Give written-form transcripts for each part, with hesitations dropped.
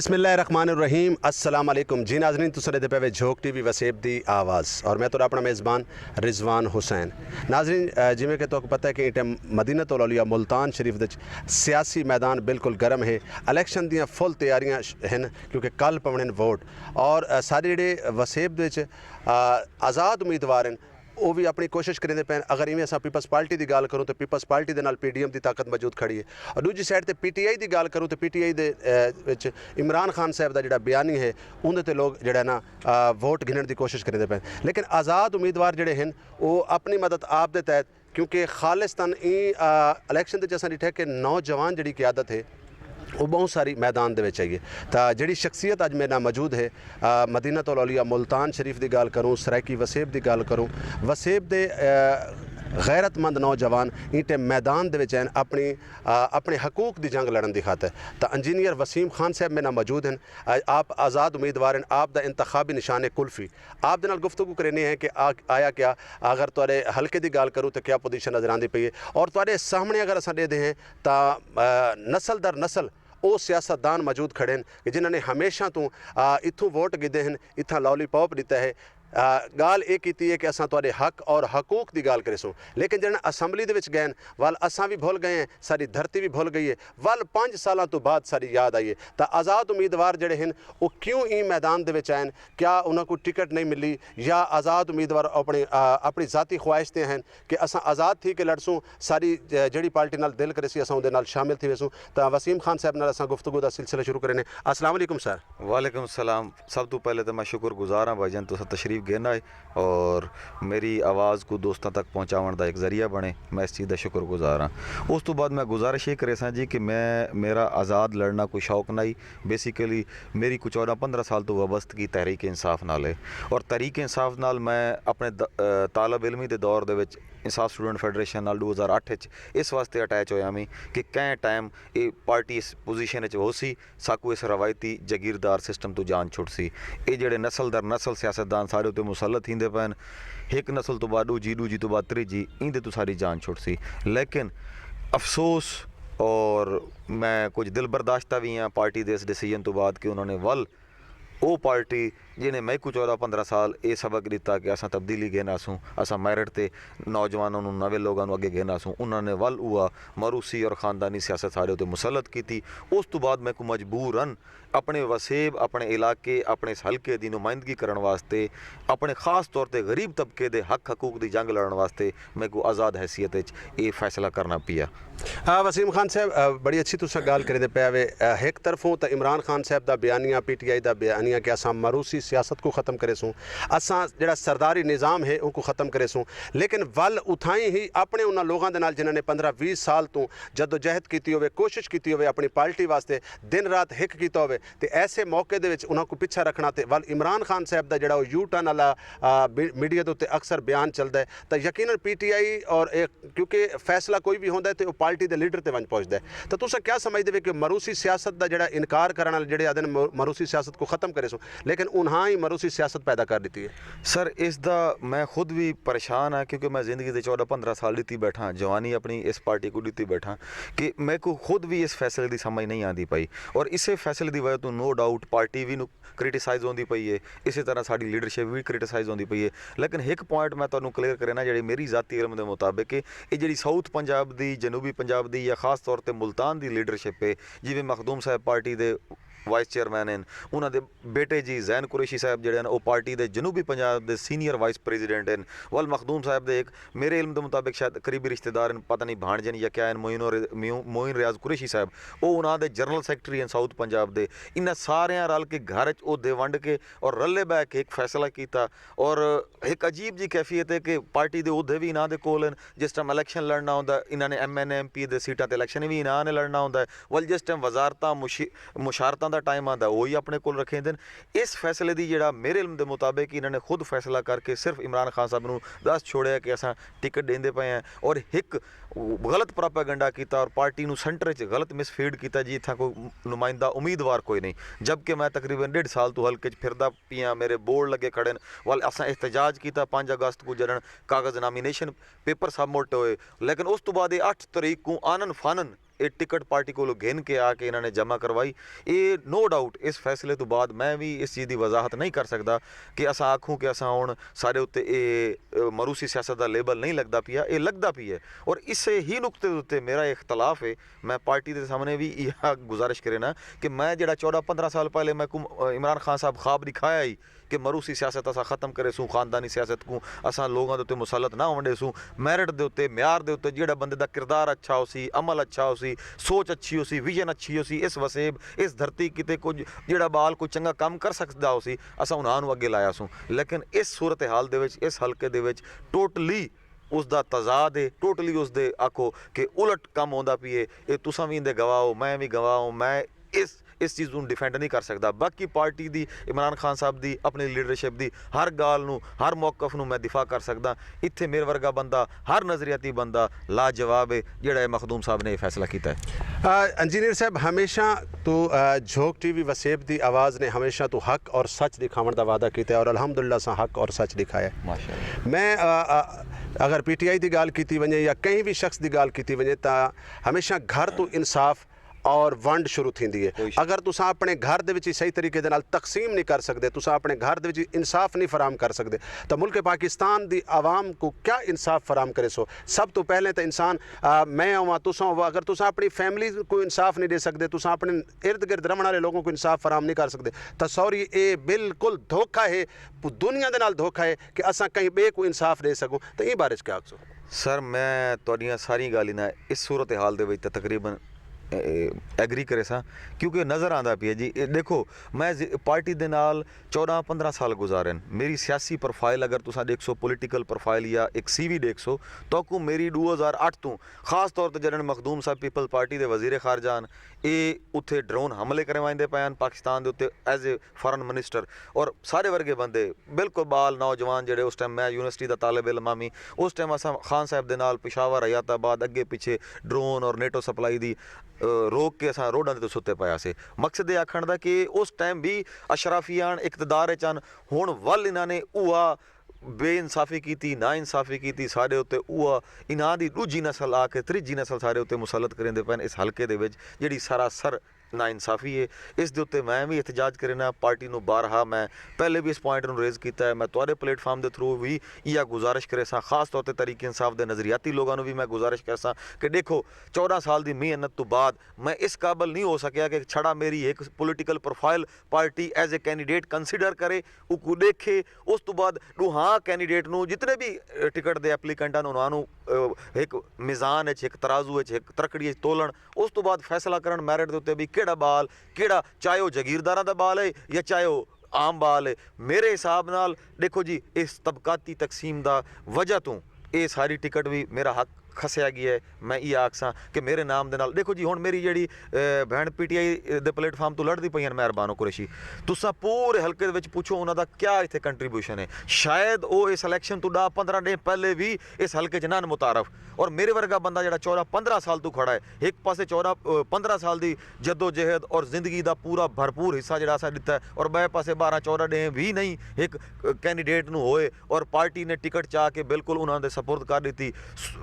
बिस्मिल्लाहिर्रहमानिर्रहीम अस्सलाम वालेकुम जी नाज़रीन तुसीं दे पे झोक टीवी वसेब दी आवाज़ और मैं तो अपना मेज़बान रिजवान हुसैन। नाज़रीन जिमें कि तो पता है कि इस मदीनतुल औलिया मुल्तान शरीफ दे सियासी मैदान बिल्कुल गर्म है। इलैक्शन दियां फुल तैयारियां हैं क्योंकि कल पवने वोट और सारे जेह्ड़े वसेब दे आज़ाद उम्मीदवार हैं वो भी अपनी कोशिश करेंदे पे। अगर इवें अस पीपल्स पार्टी की गल करूँ तो पीपल्स पार्टी के नाल PDM की ताकत मौजूद खड़ी है और दूजी साइड पर PTI की गल करूँ तो PTI दे इमरान खान साहब का जो बयानी है उन्हें ते लोग जो ना वोट गिनने की कोशिश करेंदे पे। लेकिन आज़ाद उम्मीदवार जोड़े हैं वो अपनी मदद आप दे तहत क्योंकि खालिस्तान इलैक्शन अस डिठे कि नौजवान जी क्यादत है वो बहुत सारी मैदान दे विच आई है। तो जिहड़ी शख्सियत अज मेरे नाल मौजूद है मदीनतुल औलिया मुल्तान शरीफ की गल करूँ, सराइकी वसेब की गल करूँ, वसेब दे गैरतमंद नौजवान इंटे मैदान दे विच हैं अपने हकूक की जंग लड़न की खातर। तो इंजीनियर वसीम खान साहब मेरे नाल मौजूद हैं। आप आज़ाद उम्मीदवार हैं, आप दा इंतखाबी निशान है कुल्फ़ी। आप दे नाल गुफ्तगू करनी है कि आया क्या अगर तुहाडे हल्के की गल करूँ तो क्या पोजीशन नज़र आती पई है और तुहाडे सामने अगर असां देते हैं तो नस्ल दर नस्ल वो सियासतदान मौजूद खड़े हैं कि जिन्होंने हमेशा तो इत्थों वोट गिदे हैं, इत्थां लॉलीपॉप दिता है। गाल ये की है कि असां तुहाडे हक और हकूक की गल करेसूँ, लेकिन जिन्हें असैम्बली दे विच गए वाल असां भी भुल गए हैं, सारी धरती भी भुल गई है, वाल 5 सालों तो बाद सारी याद आई है। तो आज़ाद उम्मीदवार जोड़े हैं वो क्यों ई मैदान दे विच आए, क्या उन्होंने टिकट नहीं मिली या आज़ाद उम्मीदवार अपनी ज़ाती ख्वाहिश ते हैं कि असां आज़ाद थी के लड़सूँ, सारी जड़ी पार्टी नाल दिल करे सी असां उहदे नाल शामिल थी वैसूँ। तो वसीम खान साहब नाल असां गुफ्तगू का सिलसिला शुरू करें। अस्सलाम वालेकुम सर। वालेकुम सलाम। सब तो पहले तो मैं शुक्रगुजार हाँ भाईजान तुसां तशरीफ गेना है और मेरी आवाज़ को दोस्तों तक पहुँचाने का एक जरिया बने, मैं इस चीज़ का शुक्रगुजार हाँ। उस तो बाद मैं गुजारिश ये करे सा जी कि मेरा आज़ाद लड़ना कोई शौक नहीं, बेसिकली मेरी कुछ 14-15 साल तो वाबस्तगी तहरीक इंसाफ नाल है और तहरीक इंसाफ नाल मैं अपने तालब इलमी के दौर दे विच इंसाफ स्टूडेंट फेडरेशन नाल 2008 इस वास्ते अटैच होया मैं कि कैं टाइम ये पार्टी इस पोजीशन हो सी साकू इस रवायती जगीरदार सिस्टम तो जान छुट सी। ये जेडे नस्ल दर नस्ल सियासतदान सारे उत्ते मुसलत थींदे पैन, एक नस्ल तो बाद दूजी तो बाद त्रीजी इंदे तो सारी जान छुट सी। लेकिन अफसोस और मैं कुछ दिल बर्दाश्ता भी हाँ पार्टी के इस डिसीजन तो बाद कि उन्होंने वल वो पार्टी जिन्हें मैं को 14-15 साल ये सबक दिता कि असा तब्दीली घेना सूँ, असा मैरिट से नौजवानों नवे लोगों अगे घेना सूँ, उन्होंने वल हुआ मरूसी और ख़ानदानी सियासत सारे उत्ते मुसलत की थी। उस तो बाद मैं को मजबूरन अपने वसेब अपने इलाके अपने इस हल्के की नुमाइंदगी करने वास्ते अपने खास तौर पर गरीब तबके के हक हकूक की जंग लड़न वास्ते मैं को आज़ाद हैसियत ये फैसला करना पिया। वसीम खान साहब बड़ी अच्छी तुसा गल करे पे वे एक तरफों तो इमरान खान साहब का बयानिया PTI का बयानिया कि असा मरूसी सियासत को ख़त्म करे सूँ, असा जो सरदारी निज़ाम है उनको ख़त्म करे सूँ, लेकिन वल उठाई ही अपने उन्होंने लोगों के नाल जिन्होंने 15-20 साल तो जदोजहद की हो कोशिश की हो अपनी पार्टी वास्ते दिन रात हिक किया हो तो ऐसे मौके दे विच उन्होंने को पिछा रखना तो वल इमरान खान साहब का जोड़ा यू टर्न वाला मीडिया के उत्ते अक्सर बयान चलता है तो यकीनन PTI और क्योंकि फैसला कोई भी होंदा है तो पार्टी के लीडर ते वन पहुँचता है। तो तुसा क्या समझते हो कि मरूसी सियासत का जोड़ा इनकार करने वाले जोड़े आदि मरूसी सियासत को ख़त्म करे सो लेकिन उन्हें ही मरूसी सियासत पैदा कर दी है। सर इसका मैं खुद भी परेशान हाँ क्योंकि मैं ज़िंदगी के 14-15 साल दी बैठा, जवानी अपनी इस पार्टी को दी बैठा कि मैं को खुद भी इस फैसले की समझ नहीं आती पाई और इस फैसले की वजह तो नो डाउट पार्टी भी क्रिटिसाइज़ होती पई है, इस तरह साड़ी लीडरशिप भी क्रिटिसाइज़ होती पई है। लेकिन एक पॉइंट मैं तुम्हें क्लीयर करना जी मेरी ज़ाती इलम के मुताबिक ये जी साउथ पंजाब की जनूबी पंजाब की या खास तौर पर मुल्तान की लीडरशिप है जिमें मखदूम साहब पार्टी के वाइस चेयरमैन हैं, उन्होंने बेटे जी जैन कुरैशी साहब जोड़े वो पार्टी के जनूबी पंजाब के सीनियर वाइस प्रेजिडेंट हैं। वल मखदूम साहब के एक मेरे इल्म के मुताबिक शायद करीबी रिश्तेदार हैं, पता नहीं भाणजन या क्या मोइन रियाज कुरैशी साहब वो उन्होंने जनरल सैकटरी हैं साउथ पंजाब के। इन्हें सारे रल के घर दे वंड के और रले बह के एक फैसला किया और एक अजीब जी कैफियत है कि पार्टी के उहदे भी इन्हों के कोल हैं। जिस टाइम इलैक्शन लड़ना होंगे इन्होंने MN MP के सीटा पर इलैक्शन भी इन्होंने लड़ना होंगे, वल जिस टाइम वजारत मुशारत का टाइम आता वो ही अपने को रखे दिन। इस फैसले की जोड़ा मेरे इल्म के मुताबिक इन्होंने खुद फैसला करके सिर्फ इमरान खान साहब को दस छोड़िया कि असा टिकट देंदे पे हैं और एक गलत प्रोपेगेंडा किया और पार्टी को सेंटर च गलत मिसफीड किया जी इतना कोई नुमाइंदा उम्मीदवार कोई नहीं। जबकि मैं तकरीबन 1.5 साल तो हल्के फिरदा पिया, मेरे बोर्ड लगे खड़े वाल असा एहतजाज किया 5 अगस्त को जड़न कागज़ नामीनेशन पेपर सबमिट होए, लेकिन उस तो बाद 8 तारीख को आनन फानन ਇਹ ਟਿਕਟ ਪਾਰਟੀ ਕੋਲੋਂ ਘਿਨ ਕੇ ਆ ਕੇ ਇਹਨਾਂ ਨੇ ਜਮ੍ਹਾਂ ਕਰਵਾਈ। ਇਹ ਨੋ ਡਾਊਟ ਇਸ ਫੈਸਲੇ ਤੋਂ ਬਾਅਦ ਮੈਂ ਵੀ ਇਸ ਚੀਜ਼ ਦੀ ਵਜ਼ਾਹਤ ਨਹੀਂ ਕਰ ਸਕਦਾ ਕਿ ਅਸਾਂ ਆਖੂੰ ਕਿ ਅਸਾਂ ਹੁਣ ਸਾਡੇ ਉੱਤੇ ਇਹ ਮਰੂਸੀ ਸਿਆਸਤ ਦਾ ਲੇਬਲ ਨਹੀਂ ਲੱਗਦਾ ਪਿਆ, ਇਹ ਲੱਗਦਾ ਪਿਆ। ਔਰ ਇਸੇ ਹੀ ਨੁਕਤੇ ਦੇ ਉੱਤੇ ਮੇਰਾ ਇਖਤਲਾਫ ਹੈ। ਮੈਂ ਪਾर्टी के सामने भी यह गुजारिश करे ना कि मैं जरा 14-15 साल पहले मैं इमरान खान साहब ख्वाब दिखाया ही कि मरूसी सियासत असा ख़त्म करे सूँ, खानदानी सियासत को असा लोगों के उत्ते मुसलत ना होने सूँ, मैरिट के उत्ते म्यार के उत्ते जिहड़ा बंदे दा किरदार अच्छा हो सी, अमल अच्छा हो सी, सोच अच्छी हो सी, विजन अच्छी हो सी, इस वसेब इस धरती किते कुछ जिहड़ा बाल कोई चंगा काम कर सकदा हो सी, असा उन्हां नूं अगे लाया सूँ। लेकिन इस सूरत हाल दे विच इस हलके दे विच टोटली उसका तजाद है, टोटली उसके आखो कि उलट कम होंदा पीए। ये तुसां भी इंदे गवाह हो, मैं भी गवाह हूँ। मैं इस चीज़ को डिफेंड नहीं कर सकता। बाकी पार्टी दी इमरान खान साहब दी अपनी लीडरशिप दी हर गाल नूं हर मौकफ नूं मैं दिफा कर सकदा। इत्थे मेरे वर्गा बंदा हर नज़रियाती बंदा लाजवाब है जिहड़ा मखदूम साहब ने यह फैसला किया है। इंजीनियर साहब हमेशा तो झोंक टीवी वसेब दी आवाज़ ने हमेशा तो हक और सच दिखावन का वादा किया और अलहमदुलिल्लाह सा हक और सच दिखाया। माशाअल्लाह। मैं अगर PTI की गाल की वजे या कहीं भी शख्स की गाल की वजे तो हमेशा घर तो इंसाफ और वंड शुरू थींदी है। अगर तुसा अपने घर दे विच सही तरीके दे नाल तकसीम नहीं कर सकते, तुसा अपने घर दे विच इंसाफ नहीं फराम कर सकते, तो मुल्क पाकिस्तान दी आवाम को क्या इंसाफ फराम करे सो? सब तो पहले तो इंसान मैं होवां तुसा होवां, अगर तुसा अपनी फैमिली को इंसाफ नहीं दे सकते, तुसा अपने इर्द गिर्द रमण वाले लोगों को इंसाफ फराम नहीं कर सकते, तो सॉरी ये बिल्कुल धोखा है, दुनिया दे नाल धोखा है कि असां कहीं बे को इंसाफ दे सकूँ। तो ये बारे च क्या आखो? सर मैं तुहाडियां सारी गाली ना इस सूरत हाल दे विच तकरीबन एग्री करे सा, क्योंकि नज़र आंदा पिया जी। देखो मैं पार्टी दे नाल 14-15 साल गुजारे, मेरी सियासी प्रोफाइल अगर तुसा देख सो, पोलिटिकल प्रोफाइल या एक CV देख सो, तो को मेरी 2008 तो खास तौर पर जॾहिं मखदूम साहब पीपल पार्टी के वजीर खारजा ये उत्थे ड्रोन हमले करवाइंदे पे पाकिस्तान के उत्ते एज ए फॉरन मिनिस्टर, और सारे वर्गे बंदे बिल्कुल बाल नौजवान जेडे उस टाइम मैं यूनिवर्सिटी का तालब इलम आमी, उस टाइम असा खान साहब के नाल पेशावर हयाताबाद अगे पिछे ड्रोन और नेटो सप्लाई की रोक के असां रोडां ते सुते पिया से। मकसद ये आखण दा कि उस टाइम भी अशराफियान इकतदार चन, हुण वल इन्हां ने उहा बेइंसाफी की, ना इंसाफी की, सारे उत्ते उहा इन्हां दी दूजी नस्ल आके त्रीजी नस्ल सारे उत्ते मुसलत करेंदे पैन इस हलके दे विच, जिहड़ी सरासर ना इंसाफी है। इस दे उत्ते मैं भी एहतजाज करना पार्टी नूं बारहा मैं पहले भी इस पॉइंट नूं रेज़ किया है, मैं तुहाडे प्लेटफार्म के थ्रू भी यह गुजारिश करे सा, खास तौर पर तरीके इंसाफ के नज़रियाती लोगों भी मैं गुजारिश कर सा कि देखो 14 साल की मेहनत तो बाद मैं इस काबिल नहीं हो सकिया कि छड़ा मेरी एक political profile party as a candidate consider करे, उसको देखे, उस तो बाद हाँ कैंडीडेट नूं जितने भी टिकट के एप्लीकेंट हैं उन्होंने एक मिजान एक तराजू एक तरकड़ी तोलन, उस तो बाद फैसला करन मैरिट के उत्ते भी केड़ा बाल केड़ा, चाहे वह जगीरदारां दा बाल है या चाहे वह आम बाल है। मेरे हिसाब नाल देखो जी इस तबकाती तकसीम दा वजह तो ये सारी टिकट भी मेरा हक खसिया गया है। मैं ये आखसा कि मेरे नाम दे नाल देखो जी हुण मेरी जिहड़ी भैन PTI दे प्लेटफार्म तो लड़दी पईयां मेहरबानो कुरैशी, तुसां पूरे हलके दे विच पुछो उन्हां दा क्या इत्थे कंट्रीब्यूशन है। शायद वो इस इलैक्शन तो 10-15 दिन पहले भी इस हलके च नन मुतारफ, और मेरे वर्गा बंदा जिहड़ा 14-15 साल तो खड़ा है, एक पासे 14-15 साल की जद्दोजहद और जिंदगी का पूरा भरपूर हिस्सा जिहड़ा असां दिता है, और बै पासे 12-14 दिन भी नहीं एक कैंडीडेट नूं होए और पार्टी ने टिकट चाह के बिल्कुल उन्हां दे सपुर्द कर दी।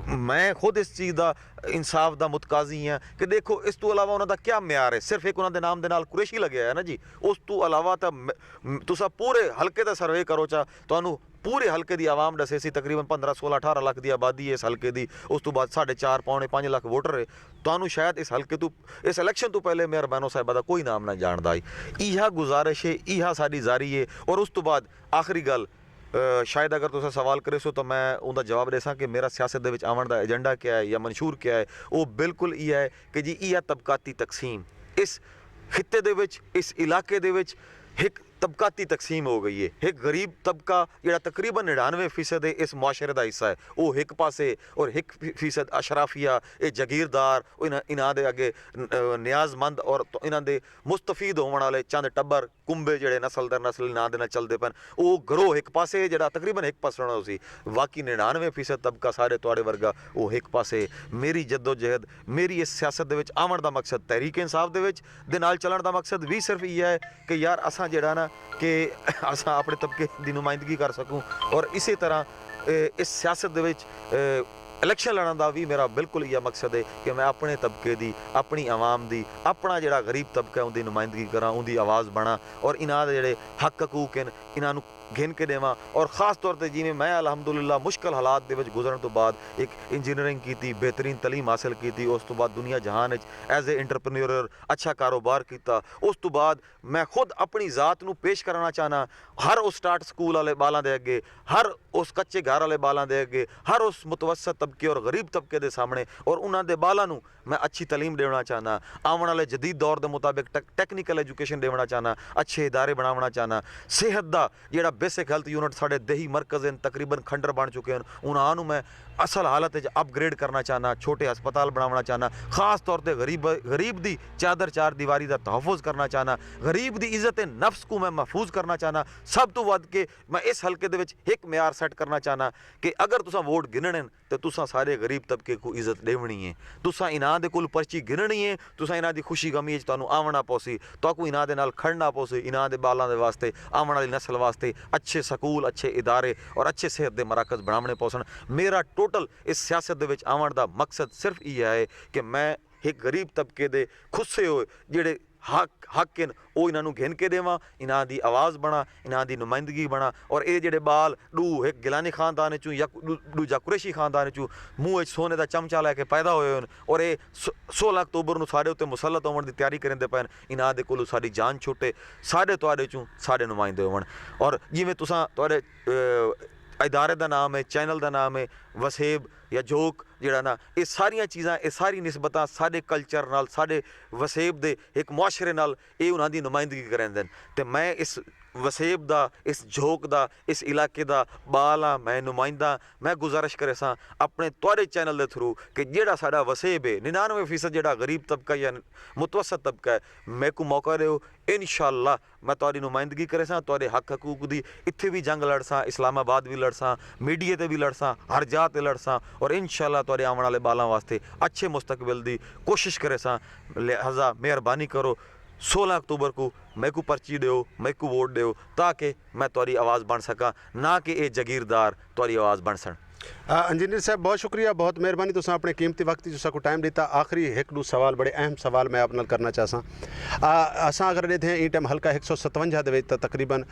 मैं खुद इस चीज़ का इंसाफ का मुतकाजी हाँ कि देखो इस तो अलावा उन्होंने क्या म्यार है, सिर्फ एक उन्होंने नाम के नाल कुरैशी लगे है ना जी, उस तो अलावा तो तुसा पूरे हलके का सर्वे करो चा तो पूरे हलके की आवाम दसे सी तकरीबन 15-16-18 लाख की आबादी है इस हलके की, उस तो बाद 4.5-5 लाख वोटर है, तो शायद इस हलके तो इस इलैक्शन तो पहले मेहरबानो साहिबा का कोई नाम नहीं जानता है। यह गुजारिश है, यह साड़ी जारी है। और उस तो बाद आखिरी गल शायद अगर तुसा सवाल करे सो तो मैं उनका जवाब दे सा कि मेरा सियासत दे विच आवन दा एजेंडा क्या है या मंशूर क्या है, वो बिल्कुल यह है कि जी यह तबकाती तकसीम इस खित्ते दे विच इस इलाके दे विच एक तबकाती तकसीम हो गई है। एक गरीब तबका जिहड़ा तकरीबन 99% है इस मुआशरे का हिस्सा है, वो एक पासे, और 1% अशराफिया ये जगीरदार इन्हां दे अगे नियाजमंद और इन्हां दे मुस्तफीद होने वाले चंद टब्बर कुंबे जिहड़े नस्ल दर नस्ल नां दे नाल चलदे पन, वो गरोह एक पासे जिहड़ा तकरीबन 1% होना सी, बाकी 99% तबका सारे तुहाडे वर्गा वो एक पासे। मेरी जद्दोजहद मेरी इस सियासत दे विच आवन दा मकसद तहरीक इंसाफ दे विच दे नाल चलण दा मकसद भी सिर्फ यह है कि यार असां जिहड़ा ना कि असां अपने तबके की नुमाइंदगी कर सकूँ, और इसी तरह इस सियासत दे विच ਇਲੈਕਸ਼ਨ ਲੜਨ ਦਾ ਵੀ ਮੇਰਾ ਬਿਲਕੁਲ ਇਹ ਮਕਸਦ ਹੈ ਕਿ ਮੈਂ ਆਪਣੇ ਤਬਕੇ ਦੀ, ਆਪਣੀ ਆਵਾਮ ਦੀ, ਆਪਣਾ ਜਿਹੜਾ ਗਰੀਬ ਤਬਕਾ ਉਹਦੀ ਨੁਮਾਇੰਦਗੀ ਕਰਾਂ, ਉਹਦੀ ਆਵਾਜ਼ ਬਣਾ ਔਰ ਇਹਨਾਂ ਦੇ ਜਿਹੜੇ ਹੱਕ ਹਕੂਕ ਹਨ ਇਹਨਾਂ ਨੂੰ ਗਿਣ ਕੇ ਦੇਵਾਂ। ਔਰ ਖਾਸ ਤੌਰ ਤੇ ਜਿਵੇਂ ਮੈਂ ਅਲਹਮਦੁਲਿਲਾ ਮੁਸ਼ਕਲ ਹਾਲਾਤ ਦੇ ਵਿੱਚ ਗੁਜ਼ਰਨ ਤੋਂ ਬਾਅਦ ਇੱਕ ਇੰਜੀਨੀਅਰਿੰਗ ਕੀਤੀ, ਬਿਹਤਰੀਨ ਤਾਲੀਮ ਹਾਸਲ ਕੀਤੀ, ਉਸ ਤੋਂ ਬਾਅਦ ਦੁਨੀਆ ਜਹਾਨ ਵਿੱਚ ਐਜ਼ ਏ ਇੰਟਰਪ੍ਰੀਨਿਓਰ ਅੱਛਾ ਕਾਰੋਬਾਰ ਕੀਤਾ। ਉਸ ਤੋਂ ਬਾਅਦ ਮੈਂ ਖੁਦ ਆਪਣੀ ਜ਼ਾਤ ਨੂੰ ਪੇਸ਼ ਕਰਨਾ ਚਾਹਨਾ ਹਰ ਉਸ ਸਟਾਰਟ ਸਕੂਲ ਵਾਲੇ ਬਾਲਾਂ ਦੇ ਅੱਗੇ, ਹਰ ਉਸ ਕੱਚੇ ਘਰ ਵਾਲੇ ਬਾਲਾਂ ਦੇ ਅੱਗੇ, ਹਰ ਉਸ ਮੁਤਵਸਤ ਤਬਕੇ ਔਰ ਗਰੀਬ ਤਬਕੇ ਦੇ ਸਾਹਮਣੇ, ਔਰ ਉਹਨਾਂ ਦੇ ਬਾਲਾਂ ਨੂੰ मैं अच्छी तलीम देना चाहना, आने वाले जदीद दौर के मुताबिक टैक्नीकल एजुकेशन देना चाहना, अच्छे इदारे बनाना चाहना, सेहत का जोड़ा बेसिक हैल्थ यूनिट साढ़े देही मरकज़ तकरीबन खंडर बन चुके हैं, उन्होंने मैं असल हालत अपग्रेड करना चाहना, छोटे हस्पताल बनाना चाहना, खास तौर पर गरीब की चादर चार दीवारी का तहफ़ुज़ करना चाहना, गरीब की इज़्ज़त नफ्स को मैं महफूज करना चाहना। सब तो वध के मैं इस हल्के दे विच एक म्यार सैट करना चाहना कि अगर तुसां वोट गिनने तो तुसां सारे गरीब तबके को इज़्ज़त देवनी है, तुसां इन्हां दे कोल पर्ची गिननी है, तुसां इन्हां दी खुशी गमी तुहानूं आवना पोसी, तुहानूं इन्हां दे नाल खड़ना पोसी, इन्हां दे बालां दे वास्ते, आने वाली नस्ल वास्ते अच्छे स्कूल, अच्छे इदारे और अच्छे सेहत के मराकज़ बनाने पोसन। मेरा टोटल इस सियासत दे विच आवन दा मकसद सिर्फ ये है कि मैं एक गरीब तबके दे खुस्से होए जिहड़े हक हैं वो इन्हों गिन के देवां, इन्हां दी आवाज़ बना, इन्हां दी नुमाइंदगी बना। और ये जिहड़े बाल एक गिलानी खानदान चूँ या दूजा कुरैशी खानदान चूँ मूँह सोने का चमचा लैके पैदा होए होन और ये 16 अक्तूबर नूं साडे उत्ते मुसलत होवन दी तैयारी करेंदे पैन, इन्हां दे कोलों साडी जान छुटे, साडे तुहाडे चूँ साडे नुमाइंदे होवन। और जिवें तुसां तुहाडे इदारे का नाम है, चैनल का नाम है वसेब या जोक जिहड़ा ना, ये सारिया चीज़ां, ये सारी निस्बतां साडे कल्चर नाल, साडे वसेब दे एक मुआशरे नाल ये उन्हां दी नुमाइंदगी करेंदे न। ते मैं इस वसेब दा, इस झोक दा, इस इलाके दा बाल हाँ, मैं नुमाइंदा। मैं गुजारिश करे सां अपने तुहाडे चैनल दे थ्रू कि जिहड़ा साडा वसेब है 99% जिहड़ा गरीब तबका या मुतवसत तबका है, मैं को मौका दिओ, इंशाअल्लाह मैं तुहाडी नुमाइंदगी करे सां, तुहाडे हक हकूक दी इत्थे भी जंग लड़ सां, इस्लामाबाद भी लड़ सां, मीडिया ते भी लड़ सां, हर जात ते लड़ सां और इंशाअल्लाह तुहाडे आने वाले बालां वास्ते अच्छे मुस्तकबिल दी कोशिश करे सां। लिहाजा मेहरबानी करो 16 अक्तूबर को मैं को पर्ची दो, मैं को वोट दो ताकि मैं तुहाडी आवाज़ बन सका, ना कि ये जागीरदार तुहाडी आवाज़ बन सन। इंजीनियर साहब बहुत शुक्रिया, बहुत मेहरबानी, तुसां अपने कीमती वक्त जो को टाइम दिता। आखिरी एक दो सवाल, बड़े अहम सवाल मैं आपने करना चाहसा। असां अगर ॾिठे ई टाइम हल्का 157 दे विच तकरीबन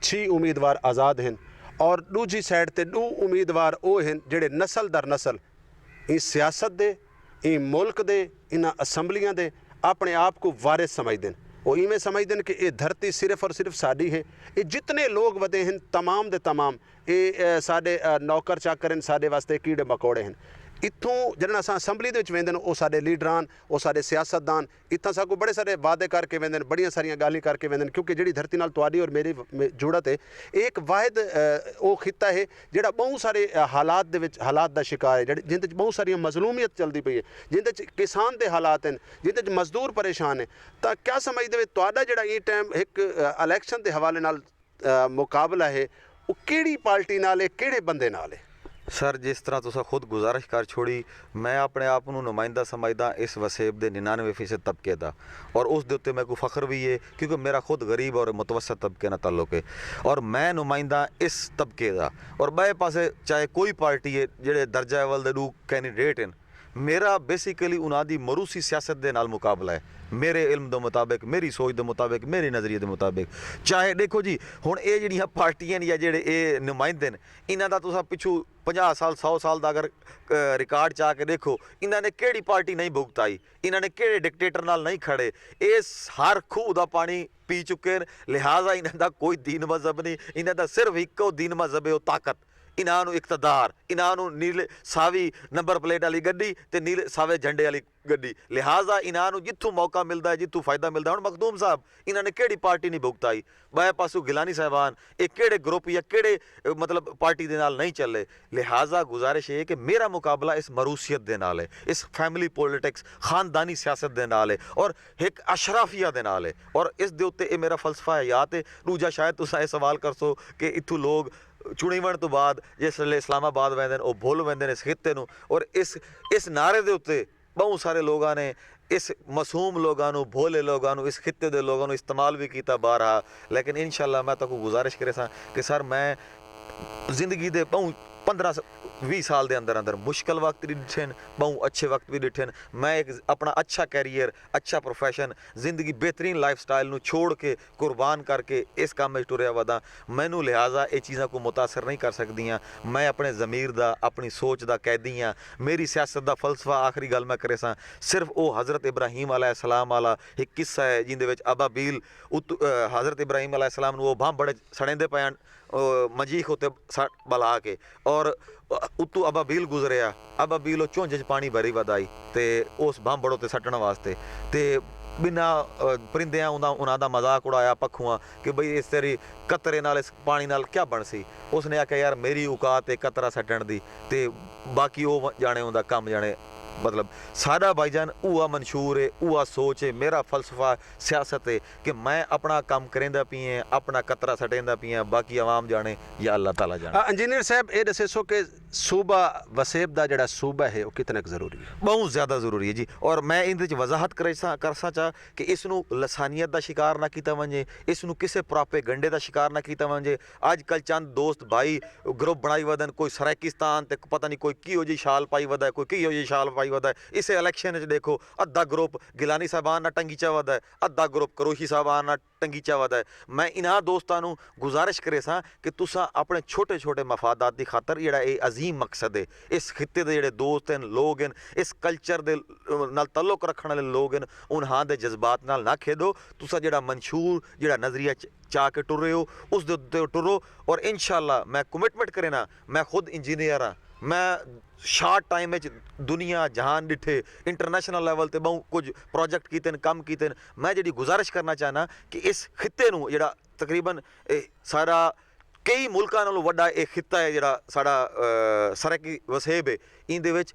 6 उम्मीदवार आज़ाद हैं और दूजी साइड ते 2 उम्मीदवार वो हैं जिहड़े नस्ल दर नस्ल ई सियासत दे, ई मुल्क दे, इन्हां असैम्बलियां दे अपने आप को वारिस समझते हैं। वो इवें समझते हैं कि ये धरती सिर्फ और सिर्फ साड़ी है, ये जितने लोग वधे हैं तमाम दे तमाम ये साडे नौकर चाकर हैं, साडे वास्ते कीड़े मकोड़े हैं। इत्थों जदों असां असैम्बली दे विच वेंदे ने, वो साडे लीडरान, वो साडे सियासतदान इत्थां साकू बड़े सारे वादे करके वेंदे ने, बड़ियां सारियां गालीं करके वेंदे ने, क्योंकि जिहड़ी धरती नाल तुहाडी और मेरी जुड़त है, एक वाहिद वो खिता है जिहड़ा बहुत सारे हालात दा शिकार है, जिंदे च बहुत सारियां मजलूमियत चलदी पई है, जिंदे च किसान दे हालात हैं, जिंदे च मजदूर परेशान है। तां क्या समझदे तुहाडा जिहड़ा ई टाइम एक इलैक्शन दे हवाले नाल मुकाबला है, वो किहड़ी पार्टी नाल है, किहड़े बंदे नाल है? सर जिस तरह तुसा खुद गुजारिश कर छोड़ी, मैं अपने आप को नुमाइंदा समझदा इस वसेब दे 99% तबके का, और उस दे उत्ते मेरे को फख्र भी है क्योंकि मेरा खुद गरीब और मुतवसत तबके नाल ताल्लुक है और मैं नुमाइंदा इस तबके का। और बाए पासे चाहे कोई पार्टी है जिहड़े दर्जा अव्वल दे 2 कैंडीडेट हैं, मेरा बेसिकली उन्हां दी मरूसी सियासत दे नाल मुकाबला है, मेरे इल्म के मुताबिक, मेरी सोच के मुताबिक, मेरे नज़रिए के मुताबिक। चाहे देखो जी हुण ये जिहड़ियां पार्टियां या जिहड़े ये नुमाइंदे ने, इन्हां दा तुसां पिछू 50 साल 100 साल का अगर रिकॉर्ड चा के देखो, इन्होंने केड़ी पार्टी नहीं भुगताई, इन्होंने केड़े डिक्टेटर नाल नहीं खड़े, इस हर खूह का पानी पी चुके हैं। लिहाजा इन्हां दा कोई दीन मजहब नहीं, इन्हां दा सिर्फ इक्को दीन मजहब है, वो ताकत। इन्हों इकतदार, इन्हों नीले सावी नंबर प्लेट वाली गड्डी ते नीले सावे झंडे वाली गड्डी। लिहाजा इन्हों जितों मौका मिलता है, जितों फायदा मिलता है। हुण मखदूम साहब इन्होंने केड़ी पार्टी नहीं भुगताई, बाए पासों गिलानी साहबान एक केड़े ग्रुप या केड़े मतलब पार्टी दे नाल नहीं चले। लिहाजा गुजारिश है कि मेरा मुकाबला इस मरूसियत दे नाल है, इस फैमिली पॉलिटिक्स खानदानी सियासत दे नाल है और एक अशराफिया दे नाल है। और इस दे उत्ते मेरा फलसफा हयात है। दूजा शायद तुसां ये सवाल कर सो कि इत्थों लोग चुणीवण तो बाद जिस वेले इस्लामाबाद वेंदे ने, वो भुल वेंदे ने इस खित्ते नूं, और इस नारे दे उत्ते बहुत सारे लोगों ने, इस मासूम लोगों, भोले लोगों, इस खित्ते दे लोगों इस्तेमाल भी किया बारहा। लेकिन इंशाअल्लाह मैं तो गुजारिश करे सां कि सर मैं जिंदगी दे बहुत 15-20 साल के अंदर अंदर मुश्किल वक्त भी डिठे बहुत अच्छे वक्त भी डिठे। मैं एक अपना अच्छा कैरियर, अच्छा प्रोफैशन, जिंदगी बेहतरीन लाइफ स्टाइल छोड़ के कुर्बान करके इस काम में टुरया वदा। मैनू लिहाजा ये चीज़ों को मुतासर नहीं कर सकदियाँ। मैं अपने ज़मीर का, अपनी सोच का कैदी हाँ। मेरी सियासत का फलसफा आखिरी गल मैं करे सा सिर्फ वो हज़रत इब्राहीम अलैहिस्सलाम वाला एक किस्सा है जिंदे विच अबाबील हज़रत इब्राहीम अलैहिस्सलाम नूं वो बंब बड़े सड़ेंदे पे मजीक उत्ते बला के और उत्तू अबाबील गुजरिया। अबाबील झुंझ च पानी भरी वधाई तो उस बंब बड़ो ते सट्टण वास्ते ते बिना परिंदियां उन्हों का मजाक उड़ाया पखुआ कि बई इस तेरी कतरे नाल इस पानी नाल क्या बन सी। उसने आख्या यार मेरी औकात है कतरा सट्टण दी ते बाकी वो जाने उनका कम जाने। मतलब सारा भाईजान उआ मंशूर है, उआ सोच है, मेरा फलसफा सियासत है कि मैं अपना काम करेंदा पी हैं, अपना कतरा सटेंदा पी हैं, बाकी आवाम जाने या अल्लाह ताला जाने। इंजीनियर साहब ये दसे सो कि सूबा वसेब का जड़ा सूबा है वो कितना जरूरी है? बहुत ज़्यादा जरूरी है जी। और मैं इन वजाहत कर सा कि इसनू लसानियत का शिकार ना किया वजे, इसनू किसी प्रोपेगंडे का शिकार ना किया वजे। अजकल चंद दोस्त भाई ग्रुप बनाई वदन, कोई सराकिस्तान ते पता नहीं कोई किहो जी शाल पाई वदा है, कोई किहो जी शाल पाई वदा है। इस इलैक्शन देखो अद्धा ग्रुप गिलानी साहबान ना टंगीचा वदा है, अद्धा ग्रुप करोशी साहबान ना टंगीचा वदा है। मैं इन्हां दोस्तों गुजारिश करे सा कि तुसा अपने छोटे छोटे मफादात की खातर जेड़ा ये अजीम मकसद है, इस खिते के जेड़े दोस्त हैं, लोग हैं, इस कल्चर के नाल तल्लुक रखने वाले लोग हैं, उन्हां दे जज्बात नाल ना खेदो। तुसा जेड़ा मंशूर जेड़ा नज़रिया चाह के टुर रहे हो उस दे उत्ते टुरो। और इंशाअल्लाह मैं कमिटमेंट करे ना, मैं खुद इंजीनियर हाँ, मैं शार्ट टाइम में दुनिया जहान डिठे इंटरनेशनल लेवल ते बहुत कुछ प्रोजेक्ट कीते कम कीते। मैं जी गुजारिश करना चाहना कि इस खिते नूं जेड़ा तकरीबन सारा कई मुल्कां नालों वड्डा ये खिता है जेड़ा साड़ा सरहदी वसेब है, इंदे विच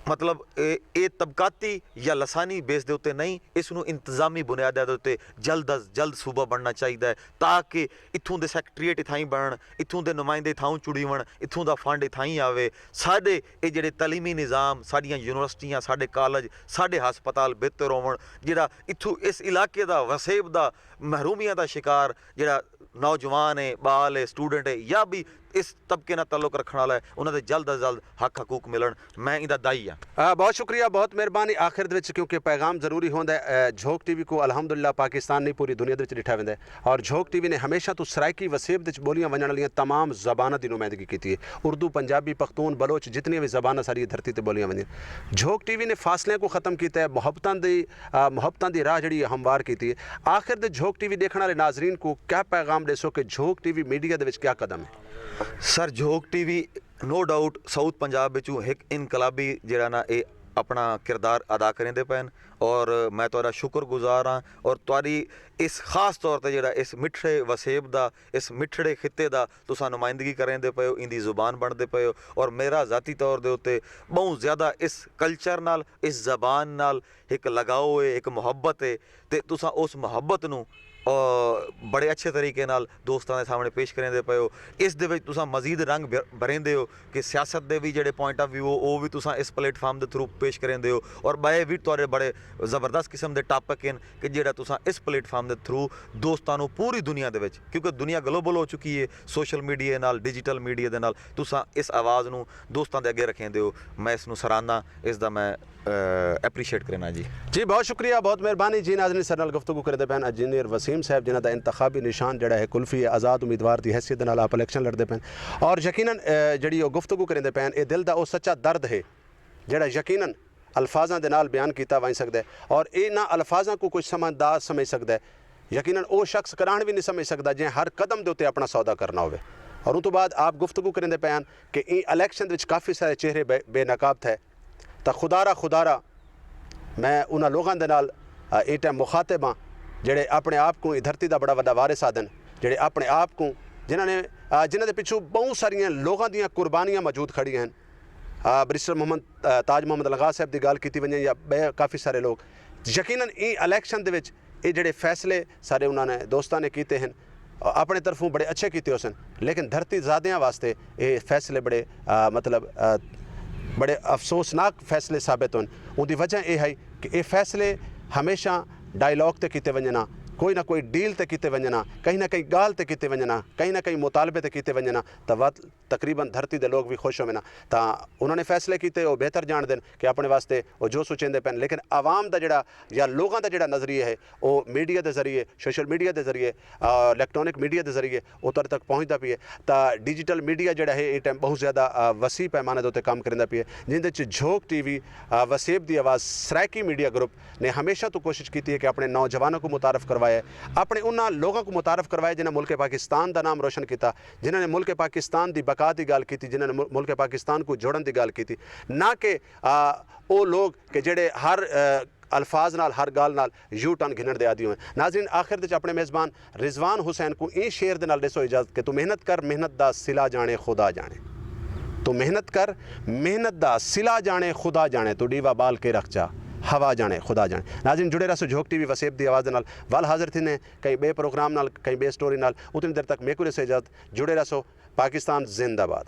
मतलब ये तबकाती या लसानी बेस के उत्ते नहीं, इसनूं इंतजामी बुनियादां दे उत्ते जल्द अज जल्द सूबा बनना चाहिए ताकि इत्थों के सैकट्रीएट इथाई बनन, इत्थों के नुमाइंदे इथां चुड़ीवन, इत्थों का फंड इथाई आवे। साडे ये जेड़े तलीमी निज़ाम, साडियां यूनिवर्सिटियां, साडे कॉलेज, साडे हस्पताल बेहतर होवन। जेड़ा इत्थों इस इलाके का वसेब का महरूमियां का शिकार जेड़ा नौजवान है, बाल है, स्टूडेंट है या भी इस तबके नाल तल्लुक रखने वाला है, उन्होंने जल्द अज जल्द हक हकूक मिलन। मैं इंदा दाई हाँ। बहुत शुक्रिया, बहुत मेहरबानी। आखिर दे विच क्योंकि पैगाम जरूरी होंदा है, झोंक टीवी को अलहमदुलिल्लाह पाकिस्तान नहीं पूरी दुनिया दे विच डिठा वेंदा है और झोंक टीवी ने हमेशा तो सराइकी वसेब दे बोलियां वजण वालियां तमाम ज़बानां की नुमाइंदगी की है। उर्दू, पंजाबी, पख्तून, बलोच जितनी भी ज़बानां सारी धरती ते बोलियां वंदियां। झोंक टीवी ने फासले को ख़त्म किया है, मुहब्बतां दी राह जिहड़ी हमवार की है। आखिर दे झोंक टीवी देखने वाले नाजरीन को क्या पैगाम देसो कि झोंक टीवी मीडिया दे विच क्या कदम है? सर झोंक TV no doubt south Punjab विचों एक इनकलाबी जेड़ा ना ये अपना किरदार अदा करेंदे पैन और मैं तुहाडा शुक्रगुजार हाँ। और तुहाडी इस खास तौर पर जेड़ा इस मिठड़े वसेब दा, इस मिठड़े खिते दा तुसां नुमाइंदगी करेंदे पे हो, इंदी जुबान बनदे पे हो। और मेरा ज़ाती तौर दे उत्ते बहुत ज़्यादा इस कल्चर नाल, इस जबान नाल एक लगाव है, एक मुहब्बत है ते तुसां उस मुहब्बत नूं और बड़े अच्छे तरीके नाल दोस्तों के सामने पेश करेंदे पे हो। इस दे विच तुसां मजीद रंग भरेंदे हो कि सियासत दे भी जेडे पॉइंट ऑफ व्यू वो भी तुसां इस प्लेटफार्म के थ्रू पेश करेंदे हो। और बाए भी तुहाडे बड़े ज़बरदस्त किस्म के टॉपिक हैं कि जेड़ा तुसां इस प्लेटफार्म के थ्रू दोस्तों को पूरी दुनिया दे विच, क्योंकि दुनिया ग्लोबल हो चुकी है सोशल मीडिया नाल, डिजिटल मीडिया दे नाल, तुसां इस आवाज़ नूं दोस्तों के अगे रखेंदे हो। मैं इसनूं सराहना इसदा मैं एप्रीशिएट करना जी। जी बहुत शुक्रिया, बहुत मेहरबानी जी। नाज़रीन सर नाल गुफ्तगू करदे पैन इंजीनियर वसीम साहब जिन्हां दा इंतखाबी निशान जड़ा है कुल्फी आज़ाद उम्मीदवार की हैसियत नाल आप इलैक्शन लड़दे पैन और यकीनन जिहड़ी ओह गुफ्तगू करदे पैन ये दिल दा ओह सच्चा दर्द है जिहड़ा यकीनन अल्फाजां दे नाल बयान कीता वाई सकदा है और इन्हां अल्फाजां को कोई समझदार समझ सकदा है। यकीनन वो शख्स करान भी नहीं समझ सकता जे हर कदम के उत्ते अपना सौदा करना होवे। और उस तो बाद आप गुफ्तगू करदे पैन कि इलैक्शन विच काफ़ी सारे चेहरे बेनकाब थे तो खुदारा मैं उन्होंने लोगों के नाल इस टाइम मुखातिब हाँ जेडे अपने आप को धरती का बड़ा वड्डा वारिस आदन, जेडे अपने आप को जिन्होंने के पिछू बहुत सारिया लोगों दी कुर्बानियाँ मौजूद खड़ी हैं। बैरिस्टर मोहम्मद ताज मोहम्मद लगा साहब की गल की वजे या बे काफ़ी सारे लोग यकीनन इलैक्शन दे विच ये जेडे फैसले सारे उन्होंने दोस्तों ने किए हैं अपने तरफों बड़े अच्छे किए हो सन, लेकिन धरती ज़ादियाँ वास्ते ये फैसले बड़े मतलब बड़े अफसोसनाक फैसले साबित होन। उनकी वजह यह है कि ये फैसले हमेशा डायलॉग ते किए वजना कोई ना कोई डील ते किते वञना, कहीं ना कहीं गाल ते किते वञना, कहीं ना कहीं मुतालबे ते किते वञना तो वत तकरीबन धरती दे लोग भी खुश होवे ना। तो उन्होंने फैसले किते वो बेहतर जान देन कि अपने वास्ते वो जो सोचेंदे पैन, लेकिन आवाम दा जिहड़ा या लोगों का जिहड़ा नज़रिया है वो मीडिया के जरिए, सोशल मीडिया के जरिए, इलैक्ट्रॉनिक मीडिया के जरिए उतर तक पहुँचता पी है। तो डिजिटल मीडिया जिहड़ा है ये टाइम बहुत ज़्यादा वसी पैमाने दे उत्ते काम करिंदा पी है, जिंदे च झोंक टीवी, वसेब दी आवाज़, सराइकी मीडिया ग्रुप ने हमेशा तो कोशिश की है कि अपने नौजवानों को मुतारफ़ करवाए, अपने उन्होंने लोगों को मुतारफ़ करवाए जिन्हें मुल्क पाकिस्तान का नाम रोशन किया, जिन्होंने मुल्क पाकिस्तान की बका की गल की, जिन्होंने मुल्क पाकिस्तान को जोड़न की गल की, ना कि वो लोग कि जेड़े हर अल्फाज नाल हर गाल नाल यू टर्न घिनण दे आदि हुए। नाज़रीन, आखिर ते अपने मेज़बान रिजवान हुसैन को ये शेर दे नाल दसो इजाज़त कि तू मेहनत कर, मेहनत दा सिला जाने खुदा जाने। तू मेहनत कर, मेहनत दा सिला जाने खुदा जाने, तू डीवा बाल के रख जा, हवा जाने खुदा जाने। नाज़रीन, जुड़े रहो झोंक टीवी वसेब दी आवाज़ नाल। वाल हाजिर थी ने कई बे प्रोग्राम नाल, कई बे स्टोरी नाल। उतनी देर तक मेरे को इजाज़त। जुड़े रहो। पाकिस्तान जिंदाबाद।